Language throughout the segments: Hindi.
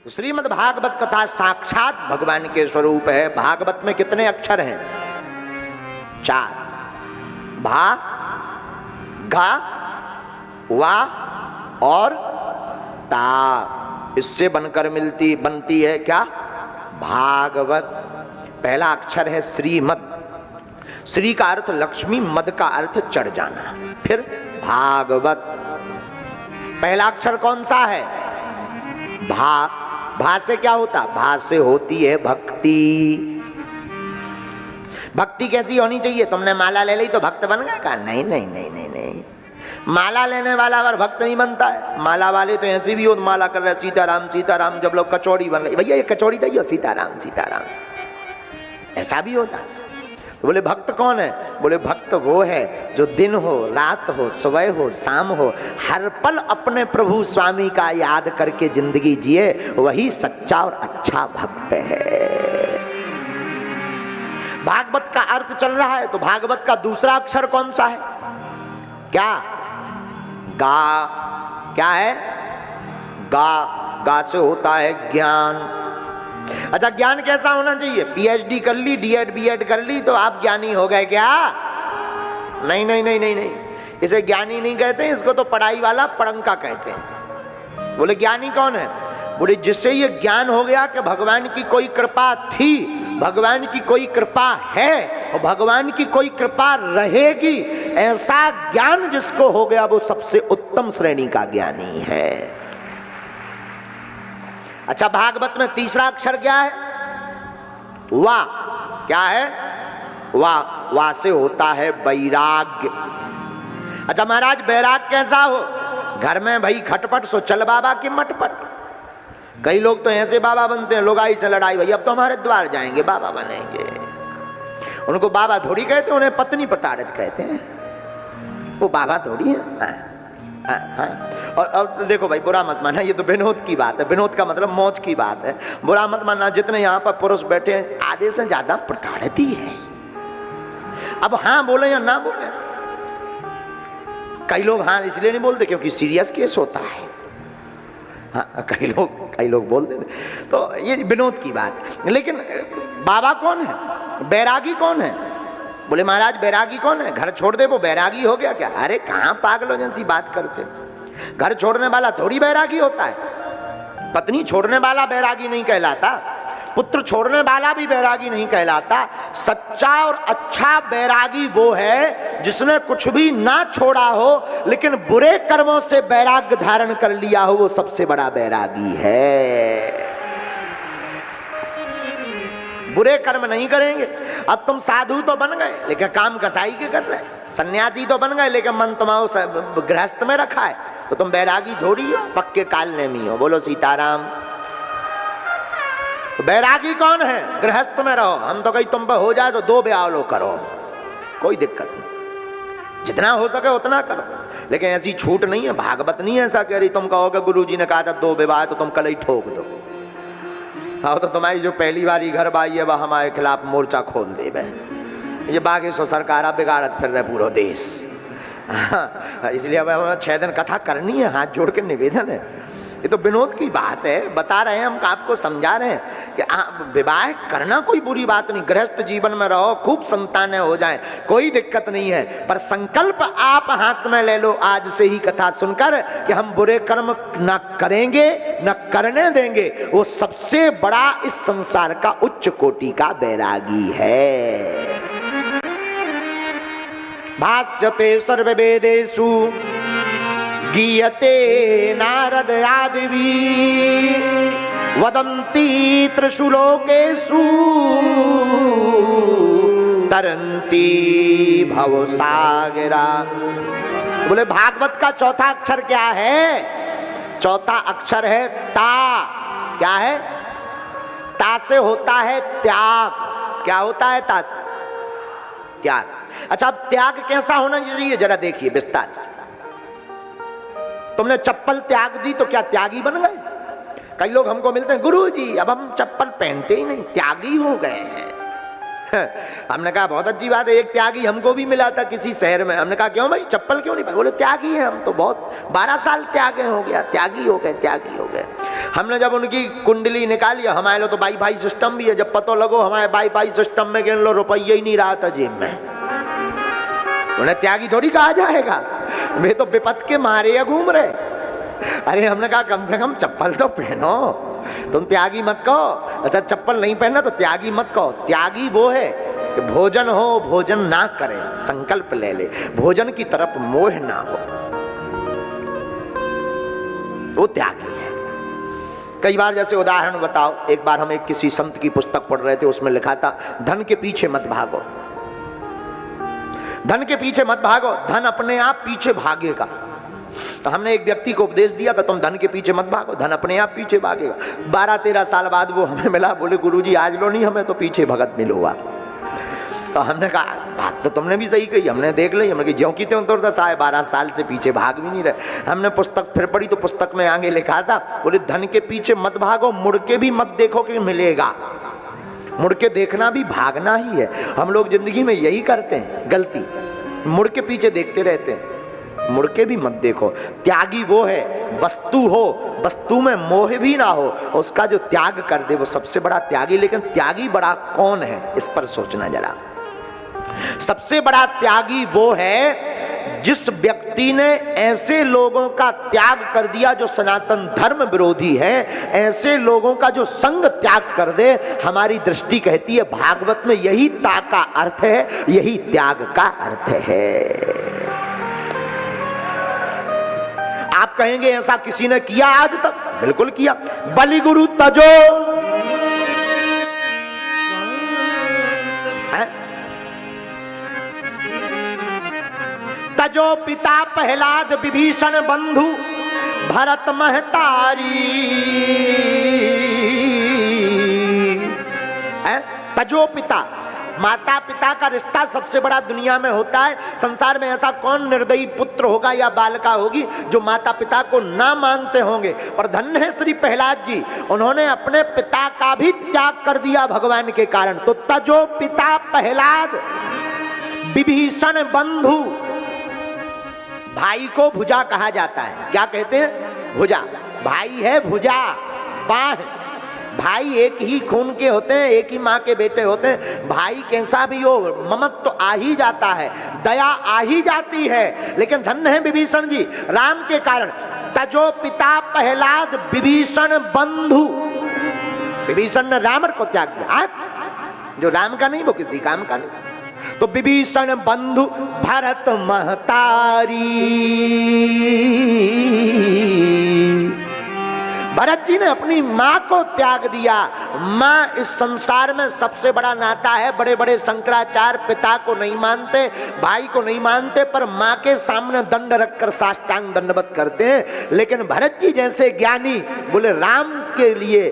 तो श्रीमद् भागवत कथा साक्षात भगवान के स्वरूप है। भागवत में कितने अक्षर हैं? 4, भा, घा, वा और ता। इससे बनकर बनती है क्या? भागवत। पहला अक्षर है श्रीमद्। श्री का अर्थ लक्ष्मी, मद का अर्थ चढ़ जाना। फिर भागवत। पहला अक्षर कौन सा है? भा। भा से क्या होता? भा से होती है भक्ति। भक्ति कैसी होनी चाहिए? तुमने माला ले ली तो भक्त बन गए? कहा नहीं नहीं नहीं नहीं नहीं, माला लेने वाला अगर भक्त नहीं बनता है। माला वाले तो ऐसे भी हो, माला कर रहे सीताराम सीताराम, जब लोग कचौड़ी बन रही, भैया ये कचौड़ी दी सीताराम सीताराम, ऐसा भी होता है। तो बोले भक्त कौन है? बोले भक्त वो है जो दिन हो, रात हो, सुबह हो, शाम हो, हर पल अपने प्रभु स्वामी का याद करके जिंदगी जिए, वही सच्चा और अच्छा भक्त है। भागवत का अर्थ चल रहा है, तो भागवत का दूसरा अक्षर कौन सा है? क्या? गा। क्या है? गा। गा से होता है ज्ञान। अच्छा, ज्ञान कैसा होना चाहिए? पीएचडी कर ली, डीएड बीएड कर ली तो आप ज्ञानी हो गए क्या? नहीं नहीं नहीं नहीं नहीं, इसे ज्ञानी नहीं कहते, इसको तो पढ़ाई वाला पढ़ंका कहते हैं। बोले ज्ञानी कौन है? बोले जिससे ये ज्ञान हो गया कि भगवान की कोई कृपा थी, भगवान की कोई कृपा है और भगवान की कोई कृपा रहेगी, ऐसा ज्ञान जिसको हो गया वो सबसे उत्तम श्रेणी का ज्ञानी है। अच्छा, भागवत में तीसरा अक्षर क्या है? वा। क्या है? वा। वा से होता है वैराग्य। अच्छा महाराज, वैराग कैसा हो? घर में भाई खटपट सो चल बाबा की मटपट। कई लोग तो ऐसे बाबा बनते हैं, लोग आई से लड़ाई, भाई अब तो हमारे द्वार जाएंगे, बाबा बनेंगे। उनको बाबा थोड़ी कहते, उन्हें पत्नी प्रताड़ित कहते हैं। वो बाबा थोड़ी है। और देखो भाई, बुरा मत मानना, ये तो विनोद की बात है। विनोद का मतलब मौज की बात है। बुरा मत मानना, जितने यहाँ पर पुरुष बैठे हैं आधे से ज्यादा प्रताड़ित ही है। अब हाँ बोले या ना बोले, कई लोग हाँ इसलिए नहीं बोलते क्योंकि सीरियस केस होता है। हाँ, कई लोग बोलते हैं, तो ये विनोद की बात। लेकिन बाबा कौन है? बैरागी कौन है? बोले महाराज बैरागी कौन है? घर छोड़ दे वो बैरागी हो गया क्या? अरे कहाँ पागलों जैसी बात करते। घर छोड़ने वाला थोड़ी बैरागी होता है। पत्नी छोड़ने वाला बैरागी नहीं कहलाता, पुत्र छोड़ने वाला भी बैरागी नहीं कहलाता। सच्चा और अच्छा बैरागी वो है जिसने कुछ भी ना छोड़ा हो लेकिन बुरे कर्मों से बैराग्य धारण कर लिया हो, वो सबसे बड़ा बैरागी है। बुरे कर्म नहीं करेंगे। अब तुम साधु तो बन गए लेकिन काम कसाई के कर रहे, सन्यासी तो बन गए लेकिन मन तुम्हारा गृहस्थ में रखा है, तो तुम बैरागी थोड़ी हो, पक्के काल नेमी हो। बोलो सीताराम। तो बैरागी कौन है? गृहस्थ में रहो। हम तो कहीं तुम पे हो जाए तो 2 ब्याह लो करो, कोई दिक्कत नहीं, जितना हो सके उतना करो। लेकिन ऐसी छूट नहीं है, भागवत नहीं है ऐसा कह रही। तुम कहोगे गुरुजी ने कहा था 2 विवाह, तो तुम कल ही ठोक दो। हाँ, तो तुम्हारी जो पहली बारी घर बाई है वह हमारे खिलाफ मोर्चा खोल दे। ये बागेश्वर सरकार बिगाड़त फिर रहे पूरा देश। इसलिए अब हमें 6 दिन कथा करनी है, हाथ जोड़ के निवेदन है। ये तो विनोद की बात है, बता रहे हैं हम, आपको समझा रहे हैं कि विवाह करना कोई बुरी बात नहीं। गृहस्थ जीवन में रहो, खूब संतानें हो जाएं, कोई दिक्कत नहीं है। पर संकल्प आप हाथ में ले लो आज से ही कथा सुनकर कि हम बुरे कर्म न करेंगे, न करने देंगे। वो सबसे बड़ा इस संसार का उच्च कोटि का बैरागी है। भाष्यते सर्ववेदेषु गीयते नारद आदिवी वदन्ति त्रिषु लोकेषु तरन्ति भवसागरा। बोले भागवत का चौथा अक्षर क्या है? चौथा अक्षर है ता। क्या है? ता से होता है त्याग। क्या होता है ता से? त्याग। अच्छा, अब त्याग कैसा होना चाहिए जरा देखिए विस्तार से। तुमने चप्पल त्याग दी तो क्या त्यागी बन गए? कई लोग हमको मिलते हैं, गुरुजी अब हम चप्पल पहनते ही नहीं, त्यागी हो गए हैं। हमने कहा बहुत अच्छी बात है। एक त्यागी हमको भी मिला था किसी शहर में। हमने कहा क्यों भाई चप्पल क्यों नहीं? बोले त्यागी है हम तो, बहुत 12 साल त्यागे हो गया, त्यागी हो गए, त्यागी हो गए। हमने जब उनकी कुंडली निकाली, हमारे लो तो वाईफाई सिस्टम भी है, जब पता लगो हमारे वाईफाई सिस्टम में गिन लो रुपया ही नहीं रहा था जेब में, उन्हें त्यागी थोड़ी कहा जाएगा, वे तो विपत के मारे या घूम रहे। अरे हमने कहा कम से कम चप्पल तो पहनो, तुम त्यागी मत कहो। अच्छा चप्पल नहीं पहनना तो त्यागी मत कहो। त्यागी वो है कि भोजन हो भोजन ना करे, संकल्प ले ले, भोजन की तरफ मोह ना हो, वो त्यागी है। कई बार जैसे उदाहरण बताओ, एक बार हम एक किसी संत की पुस्तक पढ़ रहे थे, उसमें लिखा था धन के पीछे मत भागो, धन के पीछे मत भागो, धन अपने आप पीछे भागेगा। तो हमने एक व्यक्ति को उपदेश दिया कि तुम धन के पीछे मत भागो, धन अपने आप पीछे भागेगा। 12-13 साल बाद वो हमें मिला, बोले गुरुजी आज लो नहीं, हमें तो पीछे भगत मिलो हुआ। तो हमने कहा बात तो तुमने भी सही कही, हमने देख ली, हमने ज्यों की त्यों तो 12 साल से पीछे भाग भी नहीं रहे। हमने पुस्तक फिर पढ़ी तो पुस्तक में आगे लिखा था, बोले धन के पीछे मत भागो, मुड़ के भी मत देखो कि मिलेगा। मुड़ के देखना भी भागना ही है। हम लोग जिंदगी में यही करते हैं गलती, मुड़ के पीछे देखते रहते हैं, मुड़ के भी मत देखो। त्यागी वो है, वस्तु हो, वस्तु में मोह भी ना हो, उसका जो त्याग कर दे वो सबसे बड़ा त्यागी। लेकिन त्यागी बड़ा कौन है, इस पर सोचना जरा। सबसे बड़ा त्यागी वो है जिस व्यक्ति ने ऐसे लोगों का त्याग कर दिया जो सनातन धर्म विरोधी है, ऐसे लोगों का जो संग त्याग कर दे। हमारी दृष्टि कहती है भागवत में यही त्याग का अर्थ है, यही त्याग का अर्थ है। आप कहेंगे ऐसा किसी ने किया आज तक? बिल्कुल किया। बलि गुरु तजो, तजो पिता प्रहलाद विभीषण बंधु भरत महतारी। तजो पिता, माता पिता का रिश्ता सबसे बड़ा दुनिया में होता है। संसार में ऐसा कौन निर्दयी पुत्र होगा या बालिका होगी जो माता पिता को ना मानते होंगे। पर धन्य है श्री प्रहलाद जी, उन्होंने अपने पिता का भी त्याग कर दिया भगवान के कारण। तो तजो पिता प्रहलाद विभीषण बंधु, भाई को भुजा कहा जाता है। क्या कहते हैं? भुजा। भाई है भुजा, बाह। भाई एक ही खून के होते हैं, एक ही माँ के बेटे होते हैं। भाई कैसा भी हो, ममत्व तो आ ही जाता है, दया आ ही जाती है। लेकिन धन्य है विभीषण जी, राम के कारण। तजो पिता प्रहलाद विभीषण बंधु, विभीषण ने रावण को त्याग दिया। जो राम का नहीं वो किसी काम का नहीं। तो विभीषण बंधु भरत महतारी, भरत जी ने अपनी माँ को त्याग दिया। माँ इस संसार में सबसे बड़ा नाता है। बड़े बड़े शंकराचार्य पिता को नहीं मानते, भाई को नहीं मानते, पर माँ के सामने दंड रखकर साष्टांग दंडवत करते हैं। लेकिन भरत जी जैसे ज्ञानी बोले राम के लिए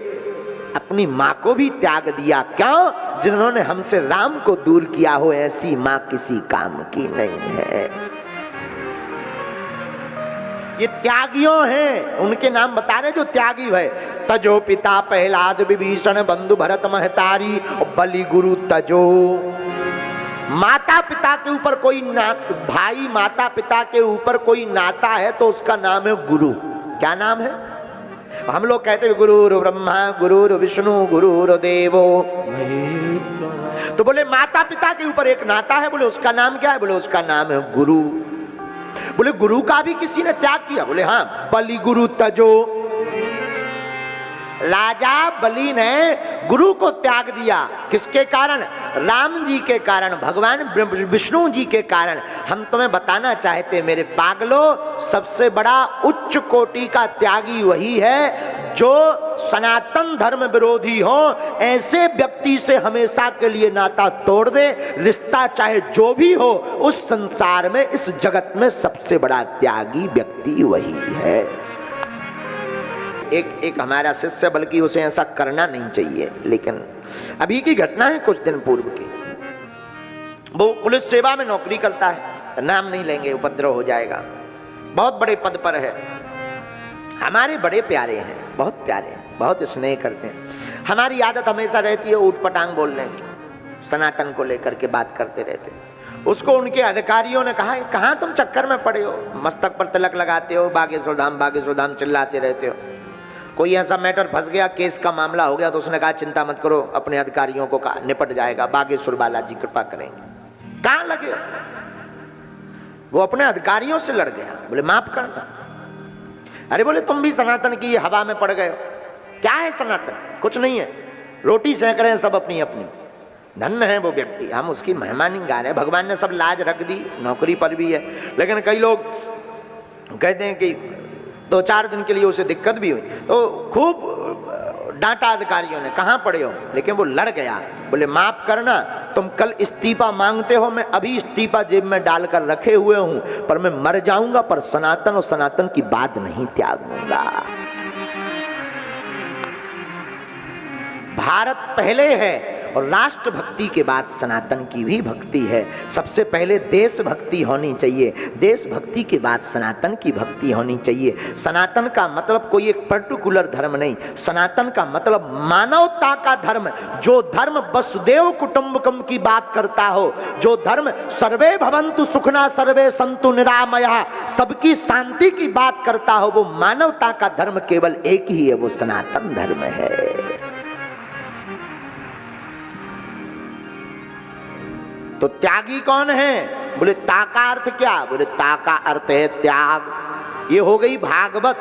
अपनी माँ को भी त्याग दिया। क्यों? जिन्होंने हमसे राम को दूर किया हो, ऐसी माँ किसी काम की नहीं है। ये त्यागियों हैं, उनके नाम बता रहे जो त्यागी है। तजो पिता प्रहलाद विभीषण बंधु भरत महतारी, बलि गुरु तजो। माता पिता के ऊपर कोई भाई माता पिता के ऊपर कोई नाता है तो उसका नाम है गुरु। क्या नाम है? हम लोग कहते हैं गुरुर् ब्रह्मा गुरुर् विष्णु गुरुर् देवो। तो बोले माता पिता के ऊपर एक नाता है, बोले उसका नाम क्या है? बोले उसका नाम है गुरु। बोले गुरु का भी किसी ने त्याग किया? बोले हाँ, बलि गुरु तजो। राजा बलि ने गुरु को त्याग दिया। किसके कारण? राम जी के कारण, भगवान विष्णु जी के कारण। हम तुम्हें बताना चाहते मेरे पागलों, सबसे बड़ा उच्च कोटि का त्यागी वही है जो सनातन धर्म विरोधी हो, ऐसे व्यक्ति से हमेशा के लिए नाता तोड़ दे। रिश्ता चाहे जो भी हो, उस संसार में, इस जगत में सबसे बड़ा त्यागी व्यक्ति वही है। एक हमारा शिष्य, बल्कि उसे ऐसा करना नहीं चाहिए, लेकिन अभी की घटना है कुछ दिन पूर्व की। वो पुलिस सेवा में नौकरी करता है, नाम नहीं लेंगे, उपद्रव हो जाएगा। बहुत बड़े पद पर है, हमारे बड़े प्यारे हैं, बहुत प्यारे हैं, बहुत स्नेह करते हैं। हमारी आदत हमेशा रहती है ऊट पटांग बोलने की, सनातन को लेकर के बात करते रहते हैं। उसको उनके अधिकारियों ने कहा, कहाँ तुम चक्कर में पड़े हो, मस्तक पर तिलक लगाते हो, बागेश्वर धाम चिल्लाते रहते हो। कोई ऐसा मैटर फंस गया, केस का मामला हो गया, तो उसने कहा चिंता मत करो, अपने अधिकारियों को कहा निपट जाएगा, बागेश्वर बालाजी कृपा करेंगे। कहां लगे, वो अपने अधिकारियों से लड़ गया, बोले माफ करना। अरे बोले तुम भी सनातन की हवा में पड़ गए हो। क्या है सनातन? कुछ नहीं है, रोटी सेंक रहे हैं सब अपनी अपनी। धन्य है वो व्यक्ति, हम उसकी महिमा नहीं गा रहे, भगवान ने सब लाज रख दी, नौकरी पर भी है। लेकिन कई लोग कहते हैं कि 2-4 दिन के लिए उसे दिक्कत भी हुई, तो खूब डांटा अधिकारियों ने, कहाँ पड़े हो, लेकिन वो लड़ गया। बोले माफ करना, तुम कल इस्तीफा मांगते हो, मैं अभी इस्तीफा जेब में डालकर रखे हुए हूं, पर मैं मर जाऊंगा पर सनातन और सनातन की बात नहीं त्यागूंगा। भारत पहले है और राष्ट्र भक्ति के बाद सनातन की भी भक्ति है। सबसे पहले देश भक्ति होनी चाहिए, देश भक्ति के बाद सनातन की भक्ति होनी चाहिए। सनातन का मतलब कोई एक पर्टिकुलर धर्म नहीं, सनातन का मतलब मानवता का धर्म। जो धर्म वसुदेव कुटुंबकम की बात करता हो, जो धर्म सर्वे भवन्तु सुखना सर्वे सन्तु निरामया, सबकी शांति की बात करता हो, वो मानवता का धर्म केवल एक ही है, वो सनातन धर्म है। तो त्यागी कौन है? बोले ता का अर्थ क्या? बोले ता का अर्थ है त्याग। ये हो गई भागवत।